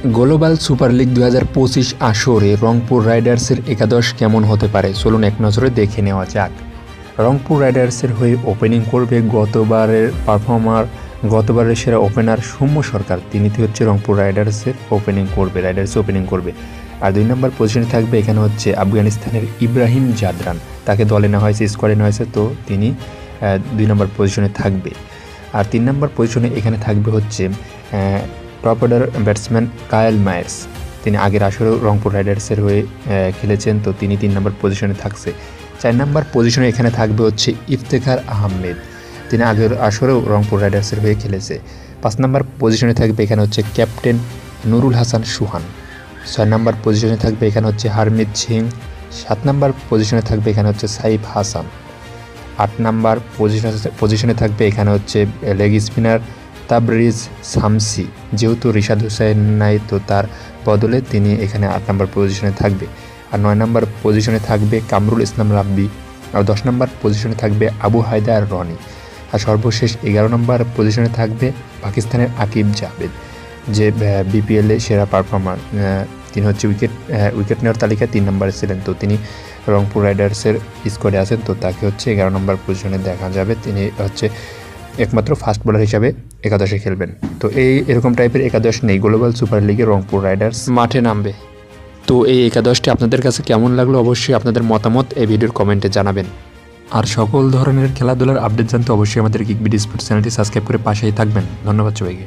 Global super league 2025 আসরে রংপুর রাইডার্সের একাদশ কেমন হতে পারে চলুন এক নজরে দেখে নেওয়া যাক। রংপুর রাইডার্সের হয়ে ওপেনিং করবে গতবারের সেরা ওপেনার সৌম্য সরকার। তিনি হচ্ছে রংপুর রাইডার্সের ওপেনিং করবে। আর 2 নম্বর পজিশনে থাকবে এখানে হচ্ছে আফগানিস্তানের ইব্রাহিম জাদরান। তাকে দলে নেওয়া হয়েছে, স্কোয়াডে নেওয়া হয়েছে, তো তিনি 2 নম্বর পজিশনে থাকবে। আর 3 নম্বর পজিশনে এখানে থাকবে হচ্ছে টপ অর্ডার ব্যাটসম্যান কায়েল মায়ার্স। তিনি আগের আসরেও রংপুর রাইডার্সের হয়ে খেলেছেন, তো তিনি 3 নম্বর পজিশনে থাকছে। 4 নম্বর পজিশনে এখানে থাকবে হচ্ছে ইফতেখার আহমেদ। তিনি আগের আসরেও রংপুর রাইডার্সের হয়ে খেলেছে। 5 নম্বর পজিশনে থাকবে এখানে হচ্ছে ক্যাপ্টেন নুরুল হাসান সুহান। 6 নম্বর পজিশনে থাকবে এখানে হচ্ছে হারমিত সিং। 7 নম্বর পজিশনে থাকবে এখানে হচ্ছে সাইফ হাসান। 8 নম্বর পজিশনে থাকবে এখানে হচ্ছে লেগ স্পিনার তাবরিজ শামসি। যেহেতু রিশাদ হুসাইন নাই, তো তার বদলে তিনি এখানে 8 নম্বর পজিশনে থাকবে। আর 9 নম্বর পজিশনে থাকবে কামরুল ইসলাম রাব্বি। আর 10 নম্বর পজিশনে থাকবে আবু হায়দার রনি। আর সর্বশেষ 11 নম্বর পজিশনে থাকবে পাকিস্তানের আকিব জাভেদ, যে বিপিএলে সেরা পারফর্মার। তিনি হচ্ছে উইকেট নেওয়ার তালিকায় 3 নম্বরে ছিলেন, তো তিনি রংপুর রাইডার্সের স্কোয়াডে আছেন, তো তাকে হচ্ছে 11 নম্বর পজিশনে দেখা যাবে। তিনি হচ্ছে একমাত্র ফাস্ট বোলার হিসাবে একাদশে খেলবেন। তো এরকম টাইপের একাদশ নেই গ্লোবাল সুপার লিগে রংপুর রাইডার্স মাঠে নামবে। তো এই একাদশটি আপনাদের কাছে কেমন লাগলো অবশ্যই আপনাদের মতামত এই ভিডিওর কমেন্টে জানাবেন। আর সকল ধরনের খেলাধুলার আপডেট জানতে অবশ্যই আমাদের কিকবিডি স্পোর্টস চ্যানেলটি সাবস্ক্রাইব করে পাশেই থাকবেন। ধন্যবাদ সবাইকে।